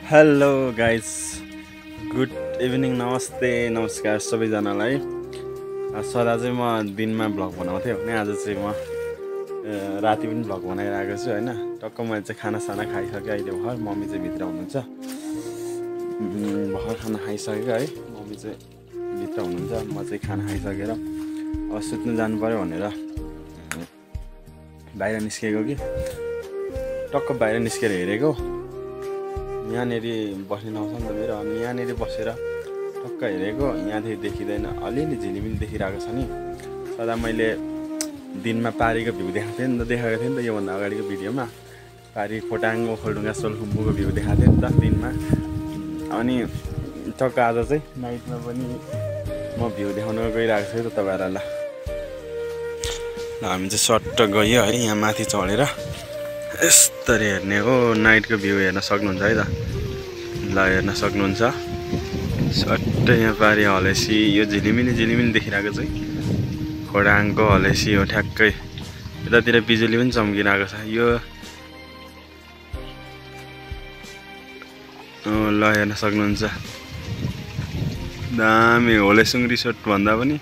Hello guys, good evening, नमस्ते, नमस्कार सबैजनालाई। सदा चाहिँ म दिनमा भ्लग बनाउँथेँ भने आज चाहिँ म राति पनि भ्लग बनाइरहेको छु होइन। टक्क मैले चाहिँ खानासाना खाइसकेँ। अहिले भर्खर मम्मी चाहिँ भित्र हुनुहुन्छ, भर्खर खाना खाइसकेको है। मम्मी चाहिँ भित्र हुनुहुन्छ, म चाहिँ खाना खाइसकेर अब सुत्नु जानु पऱ्यो भनेर बाहिर निस्केको कि टक्क बाहिर निस्केर हेरेको। यहाँनिर बस्ने ठाउँ छ नि त मेरो, अनि यहाँनिर बसेर टक्क हेरेको, यहाँदेखि देखिँदैन, अलिअलि झिलिमिली देखिरहेको छ नि। सदा मैले दिनमा पारीको भ्यू देखाएको थिएँ नि त योभन्दा अगाडिको भिडियोमा। पारी खोटाङ ओखलढुङ्गा सोलखुम्बुको भ्यू देखाएको थिएँ नि त दिनमा। अनि टक्क आज चाहिँ नाइटमा पनि म भ्यू देखाउन गइरहेको छु त तपाईँहरूलाई। ल हामी चाहिँ सट्ट गयो है, यहाँ माथि चढेर यस्तरी हेर्ने हो। नाइटको भ्यू हेर्न सक्नुहुन्छ है त, ल हेर्न सक्नुहुन्छ। सट्टै यहाँ पारी हलेसी, यो झिलिमिली देखिरहेको चाहिँ खोडाङको हलेसी हो ठ्याक्कै। यतातिर बिजुली पनि चम्किरहेको छ। यो ल हेर्न सक्नुहुन्छ, दामी होलेसुङ रिसोर्ट भन्दा पनि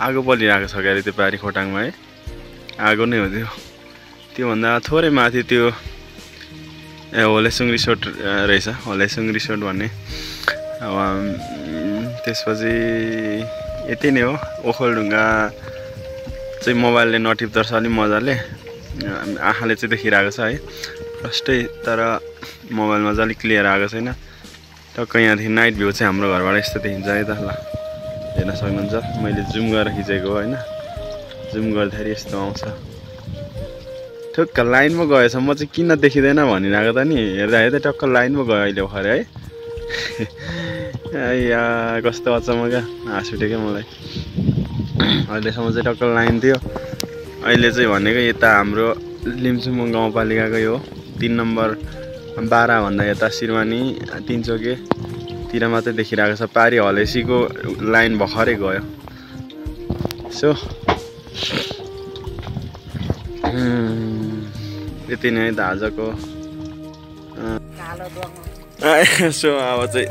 आगो बलिरहेको छ क्या त्यो पारी खोटाङमा है। आगो नै हो त्यो, त्योभन्दा थोरै माथि त्यो होलेसुङ रिसोर्ट रहेछ, होलेसुङ रिसोर्ट भन्ने। अब त्यसपछि यति नै हो। ओखलढुङ्गा चाहिँ मोबाइलले नटिप्दो रहेछ अलिक मजाले, आँखाले चाहिँ देखिरहेको छ है फर्स्टै, तर मोबाइलमा चाहिँ अलिक क्लियर आएको छैन। टक्क यहाँदेखि नाइट भ्यू चाहिँ हाम्रो घरबाट यस्तो देखिन्छ है त। ल हेर्न सक्नुहुन्छ, मैले जुम गरेर खिचेको होइन। जुम गर्दाखेरि यस्तो आउँछ। ठुक्क लाइनमा गएछ, म चाहिँ किन देखिँदैन भनिरहेको त नि। हेर्दा टक्क लाइनमा गयो अहिले भर्खर है। या कस्तो अचम्म क्या, हाँस उठ्यो क्या मलाई। अहिलेसम्म चाहिँ टक्क लाइन थियो, अहिले चाहिँ भनेको यता हाम्रो लिम्चुमो गाउँपालिकाको यो 3 नम्बर 12 भन्दा यता सिरवानी तिनचोकेतिर मात्रै देखिरहेको छ। पारी हलेसीको लाइन भर्खरै गयो। सो यति नै है त आजको। सो अब चाहिँ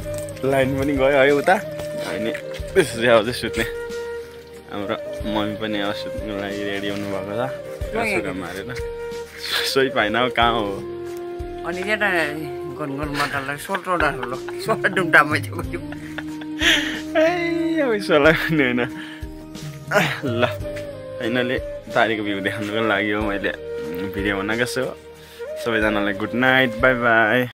लाइन पनि गयो है उता, अनि त्यसरी अब चाहिँ सुत्ने। हाम्रो मम्मी पनि अब सुत्नुको लागि रेडी हुनुभएको छ। सुगा मारेर सोही पाइन अब कहाँ हो। अनि त्यता गनगन मटरलाई सोल्टोडा हो, सोल्टा डुम्टामा थियो। अब सोला पनि होइन। ल फाइनली पारीको भ्यू देखाउनुको लागि हो मैले भिडियो बनाएको छु। सबैजनालाई गुड नाइट, बाई बाई।